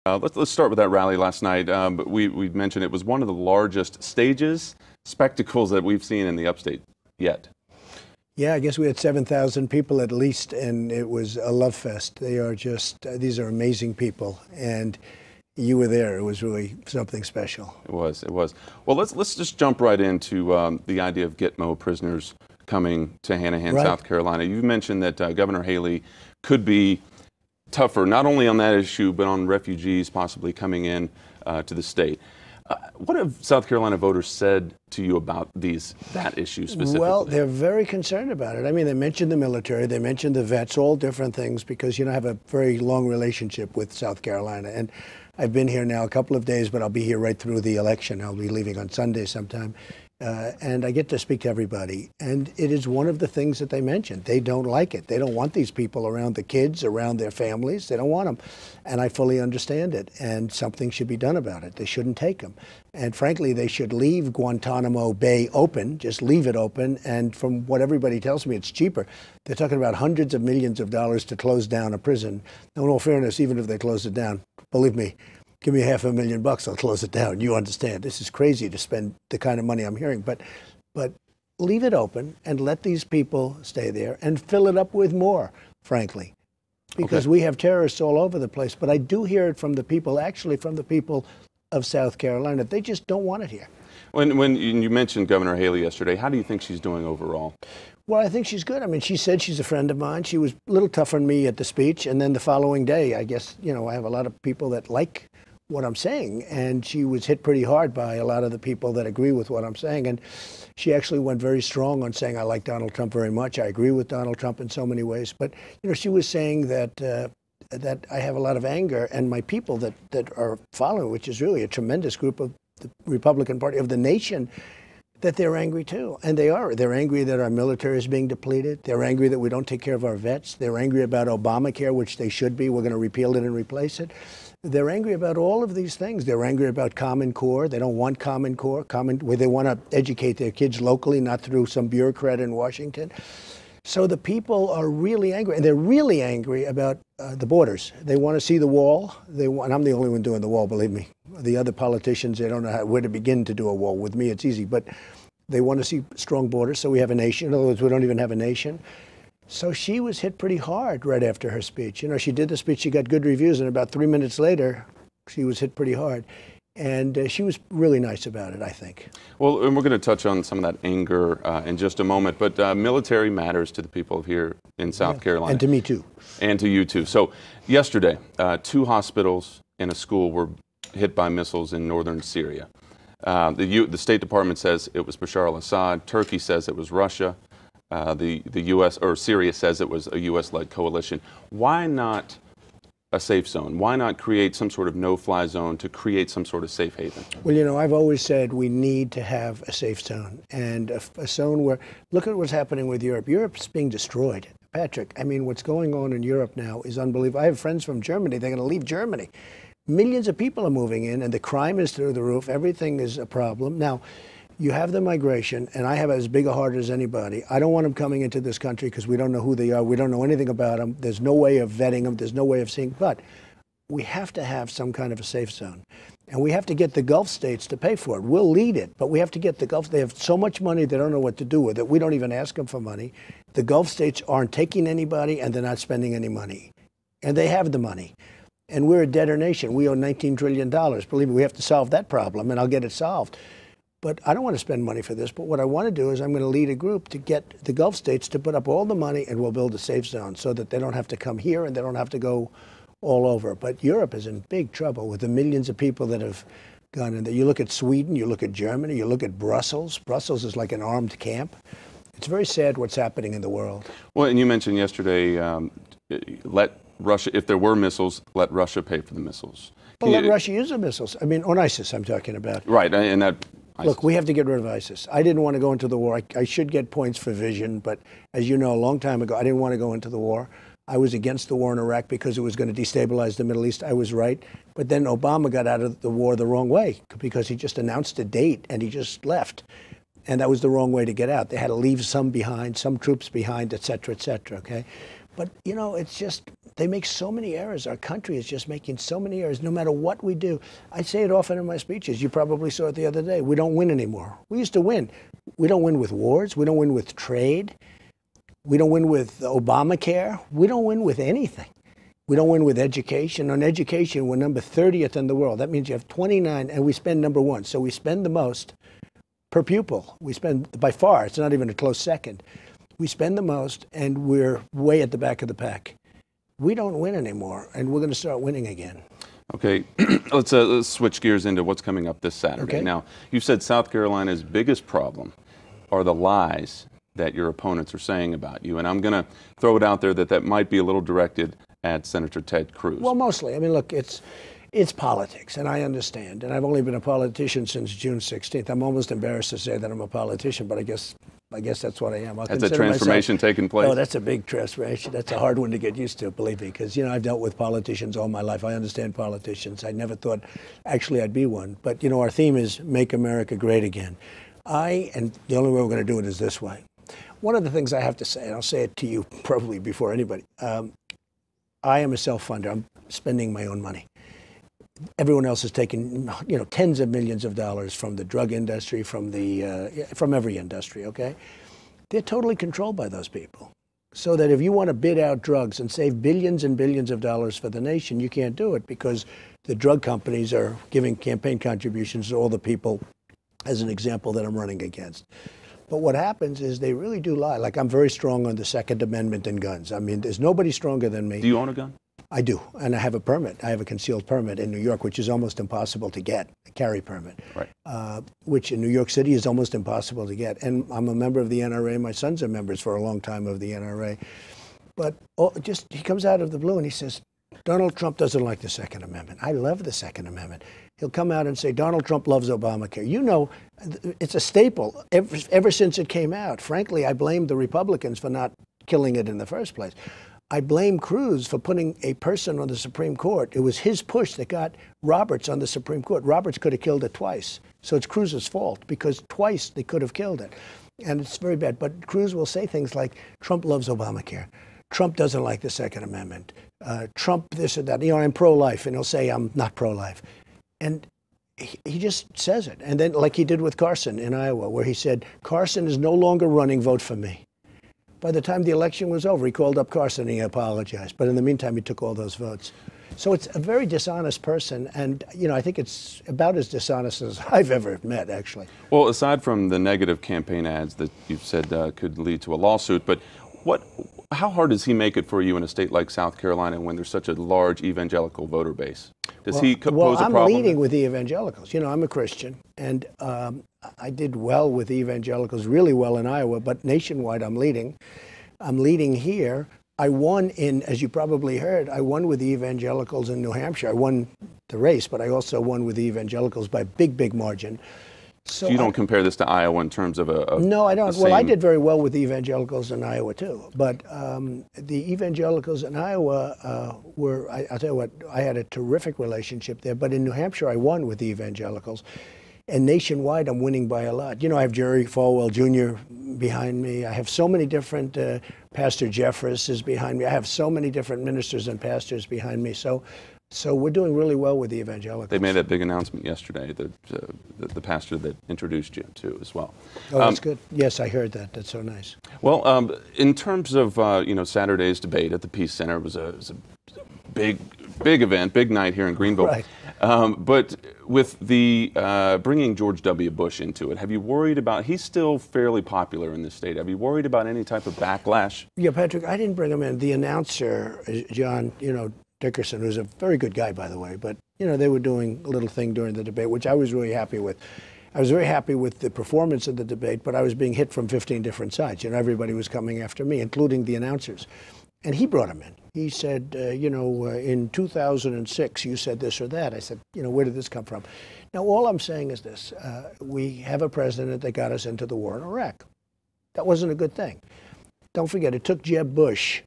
Let's start with that rally last night. But we mentioned it was one of the largest stages, spectacles that we've seen in the upstate yet. Yeah, I guess we had 7,000 people at least, and it was a love fest. They are just, these are amazing people, and you were there. It was really something special. It was. Well, let's just jump right into the idea of Gitmo Prisoners coming to Hanahan, Right. South Carolina. You mentioned that Governor Haley could be tougher, not only on that issue, but on refugees possibly coming in to the state. What have South Carolina voters said to you about that issue specifically? Well, they're very concerned about it. I mean, they mentioned the military, they mentioned the vets, all different things, because, you know, I have a very long relationship with South Carolina. And I've been here now a couple of days, but I'll be here right through the election. I'll be leaving on Sunday sometime. And I get to speak to everybody. And it is one of the things that they mentioned. They don't like it. They don't want these people around the kids, around their families. They don't want them. And I fully understand it. And something should be done about it. They shouldn't take them. And frankly, they should leave Guantanamo Bay open, just leave it open. And from what everybody tells me, it's cheaper. They're talking about hundreds of millions of dollars to close down a prison. Now, in all fairness, even if they close it down, believe me, give me $500,000, I'll close it down. You understand. This is crazy to spend the kind of money I'm hearing. But leave it open and let these people stay there and fill it up with more, frankly. Because we have terrorists all over the place. But I do hear it from the people, actually from the people of South Carolina. They just don't want it here. When you mentioned Governor Haley yesterday, how do you think she's doing overall? Well, I think she's good. I mean, she said she's a friend of mine. She was a little tougher on me at the speech. And then the following day, I guess, you know, I have a lot of people that like what I'm saying, and she was hit pretty hard by a lot of the people that agree with what I'm saying. And she actually went very strong on saying, I like Donald Trump very much. I agree with Donald Trump in so many ways. But, you know, she was saying that that I have a lot of anger, and my people that are following, which is really a tremendous group of the Republican Party of the nation, that they're angry too. And they are. They're angry that our military is being depleted. They're angry that we don't take care of our vets. They're angry about Obamacare, which they should be. We're going to repeal it and replace it. They're angry about all of these things. They're angry about Common Core. They don't want Common Core, where they want to educate their kids locally, not through some bureaucrat in Washington. So the people are really angry, and they're really angry about the borders. They want to see the wall. And I'm the only one doing the wall, believe me. The other politicians, they don't know where to begin to do a wall. With me, it's easy. But they want to see strong borders, so we have a nation. In other words, we don't even have a nation. So she was hit pretty hard right after her speech. You know, she did the speech, she got good reviews, and about 3 minutes later, she was hit pretty hard. And she was really nice about it, I think. Well, and we're going to touch on some of that anger in just a moment, but military matters to the people here in South Carolina. And to me, too. And to you, too. So yesterday, 2 hospitals and a school were hit by missiles in northern Syria. The State Department says it was Bashar al-Assad. Turkey says it was Russia. The U.S. or Syria says it was a U.S.-led coalition. Why not a safe zone? Why not create some sort of no-fly zone to create some sort of safe haven? Well, you know, I've always said we need to have a safe zone, and a zone where, look at what's happening with Europe. Europe's being destroyed. Patrick, I mean, what's going on in Europe now is unbelievable. I have friends from Germany. They're going to leave Germany. Millions of people are moving in, and the crime is through the roof. Everything is a problem. Now, you have the migration, and I have as big a heart as anybody. I don't want them coming into this country because we don't know who they are. We don't know anything about them. There's no way of vetting them. There's no way of seeing. But we have to have some kind of a safe zone. And we have to get the Gulf states to pay for it. We'll lead it, but we have to get the Gulf. They have so much money, they don't know what to do with it. We don't even ask them for money. The Gulf states aren't taking anybody, and they're not spending any money. And they have the money. And we're a debtor nation. We owe $19 trillion. Believe me, we have to solve that problem, and I'll get it solved. But I don't want to spend money for this. But what I want to do is I'm going to lead a group to get the Gulf states to put up all the money, and we'll build a safe zone so that they don't have to come here and they don't have to go all over. But Europe is in big trouble with the millions of people that have gone in there. You look at Sweden, you look at Germany, you look at Brussels. Brussels is like an armed camp. It's very sad what's happening in the world. Well, and you mentioned yesterday, let Russia, if there were missiles, let Russia pay for the missiles. Well, let Russia use the missiles. I mean, on ISIS I'm talking about. Right, and that... Look, we have to get rid of ISIS. I didn't want to go into the war. I should get points for vision, but as you know, a long time ago, I didn't want to go into the war. I was against the war in Iraq because it was going to destabilize the Middle East. I was right. But then Obama got out of the war the wrong way because he just announced a date and he just left. And that was the wrong way to get out. They had to leave some behind, some troops behind, et cetera, okay? But, you know, it's just, They make so many errors. Our country is just making so many errors no matter what we do. I say it often in my speeches. You probably saw it the other day. We don't win anymore. We used to win. We don't win with wars. We don't win with trade. We don't win with Obamacare. We don't win with anything. We don't win with education. On education, we're number 30th in the world. That means you have 29, and we spend number 1. So we spend the most per pupil. We spend, by far, it's not even a close second. We spend the most, and we're way at the back of the pack. We don't win anymore, and we're going to start winning again. Okay, let's switch gears into what's coming up this Saturday. Okay. Now, you said South Carolina's biggest problem are the lies that your opponents are saying about you, and I'm going to throw it out there that might be a little directed at Senator Ted Cruz. Well, mostly. I mean, look, it's politics, and I understand. And I've only been a politician since June 16th. I'm almost embarrassed to say that I'm a politician, but I guess that's what I am. Has that transformation taken place? Oh, that's a big transformation. That's a hard one to get used to, believe me, because, you know, I've dealt with politicians all my life. I understand politicians. I never thought, actually, I'd be one. But, you know, our theme is Make America Great Again. And the only way we're going to do it is this way. One of the things I have to say, and I'll say it to you probably before anybody, I am a self-funder. I'm spending my own money. Everyone else is taking, you know, tens of millions of dollars from the drug industry, from every industry, okay? They're totally controlled by those people. So that if you want to bid out drugs and save billions and billions of dollars for the nation, you can't do it because the drug companies are giving campaign contributions to all the people, as an example, that I'm running against. But what happens is they really do lie. Like, I'm very strong on the Second Amendment and guns. I mean, there's nobody stronger than me. Do you own a gun? I do, and I have a permit. I have a concealed permit in New York, which is almost impossible to get, a carry permit, right. Which in New York City is almost impossible to get. And I'm a member of the NRA. My sons are members for a long time of the NRA. But he comes out of the blue and he says, Donald Trump doesn't like the Second Amendment. I love the Second Amendment. He'll come out and say, Donald Trump loves Obamacare. You know, it's a staple ever since it came out. Frankly, I blame the Republicans for not killing it in the first place. I blame Cruz for putting a person on the Supreme Court. It was his push that got Roberts on the Supreme Court. Roberts could have killed it twice. So it's Cruz's fault because twice they could have killed it. And it's very bad. But Cruz will say things like, Trump loves Obamacare. Trump doesn't like the Second Amendment. Trump this or that. You know, I'm pro-life. And he'll say, I'm not pro-life. And he just says it. And then like he did with Carson in Iowa, where he said, Carson is no longer running, vote for me. By the time the election was over, he called up Carson and he apologized. But in the meantime, he took all those votes. So it's a very dishonest person. And, you know, I think it's about as dishonest as I've ever met, actually. Well, aside from the negative campaign ads that you've said could lead to a lawsuit, but how hard does he make it for you in a state like South Carolina when there's such a large evangelical voter base? Does he pose a problem? Well, I'm leading with the evangelicals. You know, I'm a Christian, and I did well with the evangelicals, really well in Iowa, but nationwide I'm leading. I'm leading here. I won as you probably heard, I won with the evangelicals in New Hampshire. I won the race, but I also won with the evangelicals by a big, big margin. So you don't compare this to Iowa in terms of No, I don't. Well, I did very well with the evangelicals in Iowa, too. But the evangelicals in Iowa I'll tell you what, I had a terrific relationship there. But in New Hampshire, I won with the evangelicals. And nationwide, I'm winning by a lot. You know, I have Jerry Falwell Jr. behind me. I have so many different, Pastor Jeffress is behind me. I have so many different ministers and pastors behind me. So we're doing really well with the evangelicals. They made that big announcement yesterday, the pastor that introduced you to as well. Oh, that's good. Yes, I heard that. That's so nice. Well, in terms of you know, Saturday's debate at the Peace Center, it was a big event, big night here in Greenville. Right. But with the bringing George W. Bush into it, have you worried about? He's still fairly popular in this state. Have you worried about any type of backlash? Yeah, Patrick, I didn't bring him in. The announcer, John, Dickerson, who's a very good guy, by the way, but, they were doing a little thing during the debate, which I was really happy with. I was very happy with the performance of the debate, but I was being hit from 15 different sides. Everybody was coming after me, including the announcers. And he brought him in. He said, in 2006, you said this or that. I said, where did this come from? Now, all I'm saying is this. We have a president that got us into the war in Iraq. That wasn't a good thing. Don't forget, it took Jeb Bush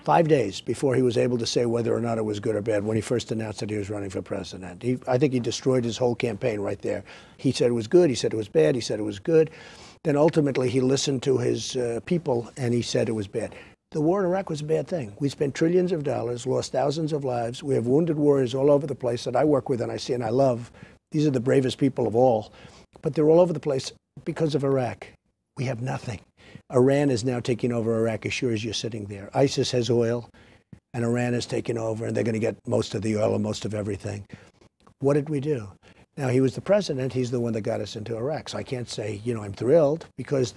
5 days before he was able to say whether or not it was good or bad when he first announced that he was running for president. I think he destroyed his whole campaign right there. He said it was good. He said it was bad. He said it was good. Then ultimately he listened to his people and he said it was bad. the war in Iraq was a bad thing. We spent trillions of dollars, lost thousands of lives. We have wounded warriors all over the place that I work with and I see and I love. These are the bravest people of all. But they're all over the place because of Iraq. We have nothing. Iran is now taking over Iraq as sure as you're sitting there. ISIS has oil, and Iran is taking over, and they're going to get most of the oil and most of everything. What did we do? Now, he was the president. He's the one that got us into Iraq. So I can't say, I'm thrilled, because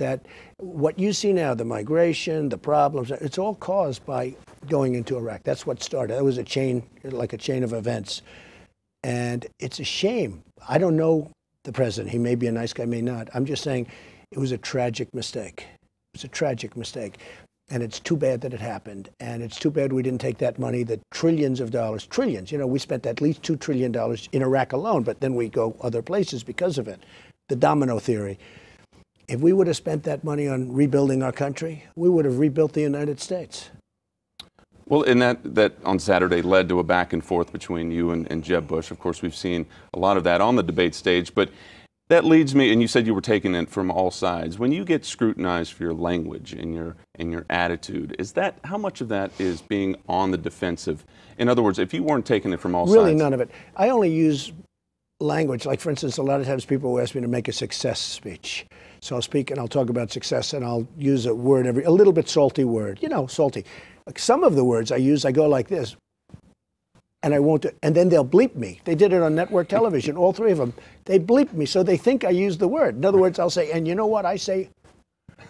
what you see now, the migration, the problems, it's all caused by going into Iraq. That's what started. It was a chain, like a chain of events. And it's a shame. I don't know the president. He may be a nice guy, may not. I'm just saying it was a tragic mistake. It was a tragic mistake. And it's too bad that it happened. And it's too bad we didn't take that money, the trillions of dollars, trillions. We spent at least $2 trillion in Iraq alone, but then we go other places because of it. The domino theory. If we would have spent that money on rebuilding our country, we would have rebuilt the United States. Well, and that on Saturday led to a back and forth between you and Jeb Bush. Of course, we've seen a lot of that on the debate stage, but that leads me, and you said you were taking it from all sides. When you get scrutinized for your language and your attitude, how much of that is being on the defensive? In other words, if you weren't taking it from all sides. Really, none of it. I only use language, like for instance, a lot of times people will ask me to make a success speech. So I'll speak and I'll talk about success and I'll use a word a little bit salty word, salty. Like some of the words I go like this. And I won't, and then they'll bleep me. They did it on network television, all three of them. They bleep me, so they think I used the word. In other words, I'll say, and you know what I say?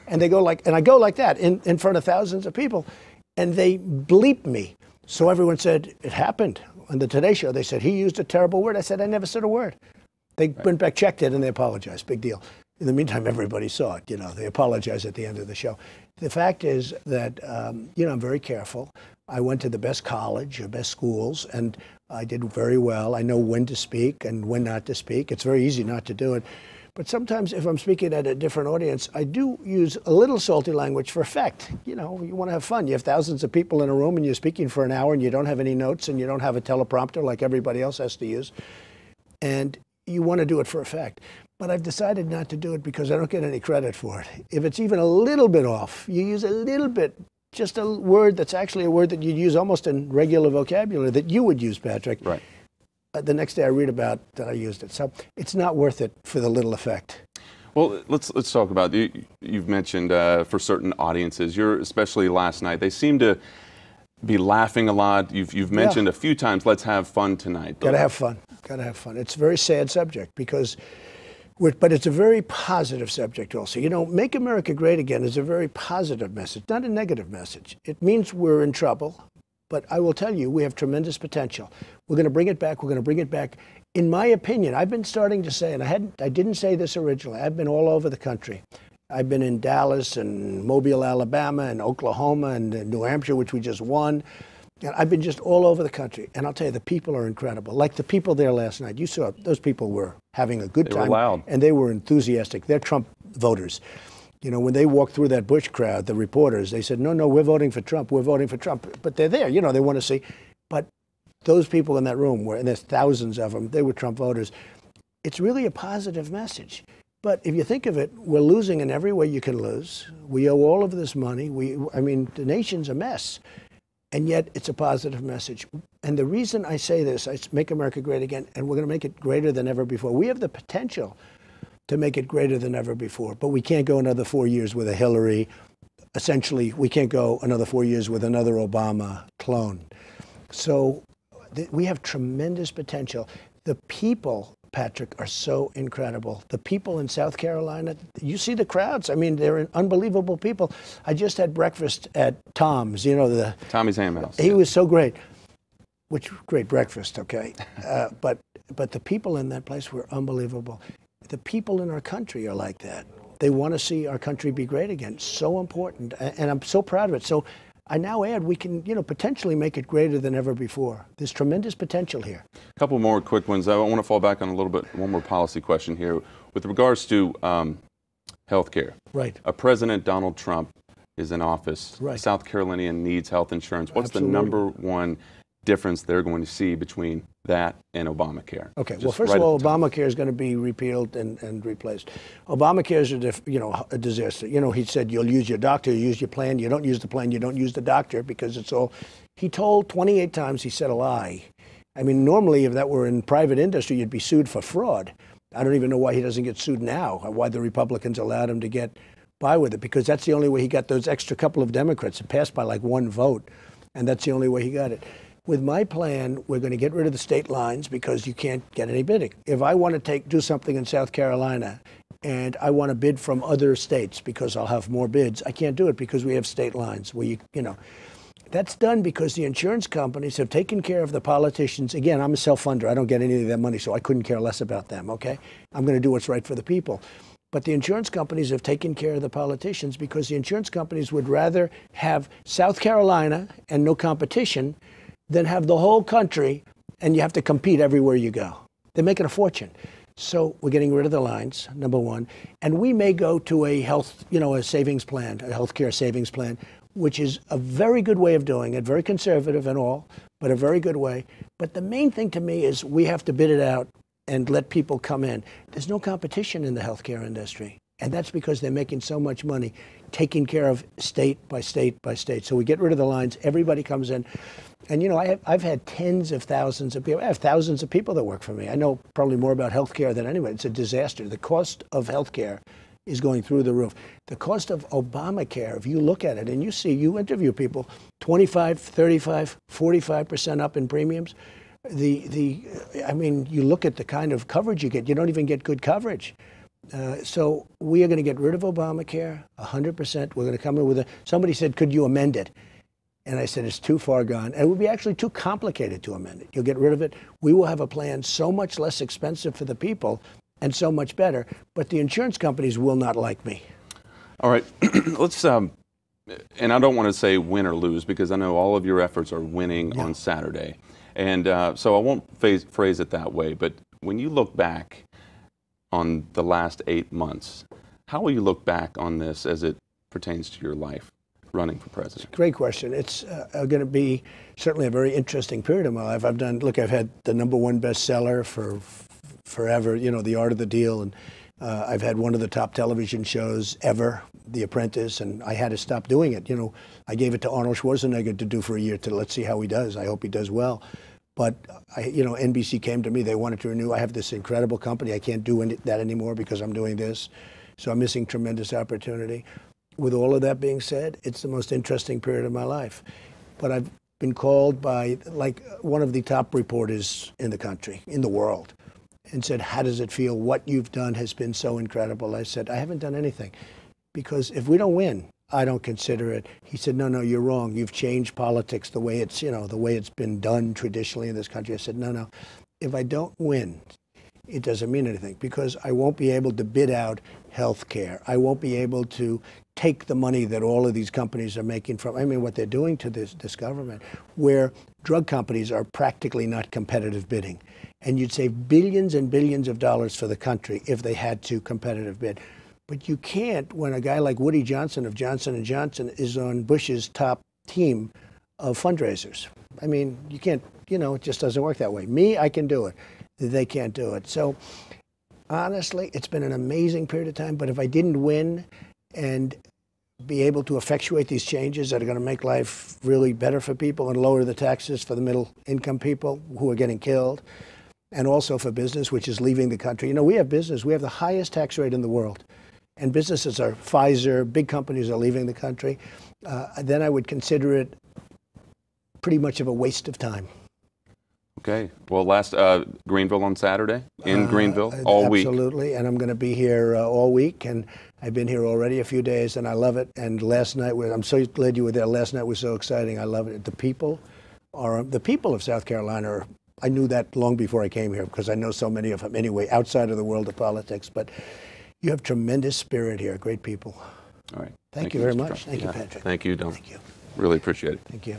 And they go and I go like that in front of thousands of people, and they bleep me. So everyone said, it happened. On the Today Show, they said, he used a terrible word. I said, I never said a word. They went back, checked it, and they apologized. Big deal. In the meantime, everybody saw it. They apologized at the end of the show. The fact is that, I'm very careful. I went to the best college or best schools, and I did very well. I know when to speak and when not to speak. It's very easy not to do it. But sometimes if I'm speaking at a different audience, I do use a little salty language for effect. You want to have fun. You have thousands of people in a room, and you're speaking for an hour, and you don't have any notes, and you don't have a teleprompter like everybody else has to use. And you want to do it for effect. But I've decided not to do it because I don't get any credit for it. If it's even a little bit off, you use a little bit, just a word that's actually a word that you'd use almost in regular vocabulary that you would use, Patrick. Right. The next day I read about that I used it. So it's not worth it for the little effect. Well, let's talk about, you've mentioned for certain audiences, especially last night, they seem to be laughing a lot. You've mentioned a few times, let's have fun tonight. Got to have fun. Got to have fun. It's a very sad subject but it's a very positive subject also. Make America Great Again is a very positive message, not a negative message. It means we're in trouble, but I will tell you, we have tremendous potential. We're going to bring it back. We're going to bring it back. In my opinion, I've been starting to say, and I didn't say this originally, I've been all over the country. I've been in Dallas and Mobile, Alabama, and Oklahoma and New Hampshire, which we just won. And I've been just all over the country. And I'll tell you, the people are incredible. Like the people there last night. You saw those people were having a good time. They were loud. And they were enthusiastic. They're Trump voters. When they walked through that Bush crowd, the reporters, they said, no, we're voting for Trump. We're voting for Trump. But they're there. They want to see. But those people in that room, and there's thousands of them, they were Trump voters. It's really a positive message. But if you think of it, we're losing in every way you can lose. We owe all of this money. The nation's a mess. And yet it's a positive message. And the reason I say this, I make America great again, and we're going to make it greater than ever before. We have the potential to make it greater than ever before, but we can't go another 4 years with a Hillary. Essentially, we can't go another 4 years with another Obama clone. So we have tremendous potential. The people, Patrick, are so incredible. The people in South Carolina, you see the crowds. They're unbelievable people. I just had breakfast at Tom's, Tommy's Ham House. He was so great. Great breakfast, okay. But the people in that place were unbelievable. The people in our country are like that. They want to see our country be great again. So important, and I'm so proud of it. So I now add we can, potentially make it greater than ever before. There's tremendous potential here. A couple more quick ones. I want to fall back on one more policy question here. With regards to health care. Right. President Donald Trump is in office. Right. South Carolinian needs health insurance. What's Absolutely. the number one difference they're going to see between that and Obamacare. Okay, Just well, first right of all, at the top. Obamacare is going to be repealed and replaced. Obamacare is a disaster. You know, he said you'll use your doctor, you use your plan, you don't use the plan, you don't use the doctor, because it's all, he told 28 times he said a lie. I mean, normally if that were in private industry, you'd be sued for fraud. I don't even know why he doesn't get sued now, or why the Republicans allowed him to get by with it, because that's the only way he got those extra couple of Democrats. It passed by like one vote, and that's the only way he got it. With my plan, we're going to get rid of the state lines because you can't get any bidding. If I want to do something in South Carolina and I want to bid from other states because I'll have more bids, I can't do it because we have state lines where you know. That's done because the insurance companies have taken care of the politicians. Again, I'm a self-funder. I don't get any of that money, so I couldn't care less about them, okay? I'm going to do what's right for the people. But the insurance companies have taken care of the politicians because the insurance companies would rather have South Carolina and no competition than have the whole country and you have to compete everywhere you go. They're making a fortune. So we're getting rid of the lines, number one. And we may go to a health, a savings plan, a healthcare savings plan, which is a very good way of doing it, very conservative and all, but a very good way. But the main thing to me is we have to bid it out and let people come in. There's no competition in the healthcare industry. And that's because they're making so much money, taking care of state by state by state. So we get rid of the lines, everybody comes in. And I've had tens of thousands of people. I have thousands of people that work for me. I know probably more about healthcare than anyone. It's a disaster. The cost of healthcare is going through the roof. The cost of Obamacare, if you look at it and you interview people, 25, 35, 45% up in premiums. I mean, you look at the kind of coverage you get, you don't even get good coverage. So we are going to get rid of Obamacare, 100%. We're going to come in with somebody said, could you amend it? And I said, it's too far gone. And it would be actually too complicated to amend it. You'll get rid of it. We will have a plan so much less expensive for the people and so much better. But the insurance companies will not like me. All right. Let's, and I don't want to say win or lose because I know all of your efforts are winning on Saturday. And so I won't phrase it that way. But when you look back on the last 8 months, how will you look back on this as it pertains to your life running for president? Great question. It's going to be certainly a very interesting period of my life. I've had the #1 bestseller for forever, The Art of the Deal, and I've had one of the top television shows ever, The Apprentice, and I had to stop doing it. I gave it to Arnold Schwarzenegger to do for a year to let's see how he does. I hope he does well. But NBC came to me. They wanted to renew. I have this incredible company. I can't do that anymore because I'm doing this. So I'm missing tremendous opportunity. With all of that being said, it's the most interesting period of my life. But I've been called by one of the top reporters in the country, in the world, and said, how does it feel? What you've done has been so incredible. I said, I haven't done anything. Because if we don't win, I don't consider it. He said, no, you're wrong. You've changed politics the way it's, the way it's been done traditionally in this country. I said, no. If I don't win, it doesn't mean anything because I won't be able to bid out health care. I won't be able to take the money that all of these companies are making from, what they're doing to this government, where drug companies are practically not competitive bidding. And you'd save billions and billions of dollars for the country if they had to competitive bid. But you can't when a guy like Woody Johnson of Johnson & Johnson is on Bush's top team of fundraisers. You can't, it just doesn't work that way. Me, I can do it. They can't do it. So honestly, it's been an amazing period of time. But if I didn't win and be able to effectuate these changes that are going to make life really better for people and lower the taxes for the middle income people who are getting killed, and also for business, which is leaving the country. We have business. We have the highest tax rate in the world. And businesses are Pfizer, big companies are leaving the country. Then I would consider it pretty much of a waste of time. Okay. Well, Greenville on Saturday, in Greenville, all week. Absolutely. And I'm going to be here all week. And I've been here already a few days, and I love it. And last night, I'm so glad you were there. Last night was so exciting. I love it. The people of South Carolina I knew that long before I came here because I know so many of them anyway, outside of the world of politics. But you have tremendous spirit here, great people. All right. Thank you very much. Thank you, Patrick. Thank you, Don. Thank you. Really appreciate it. Thank you.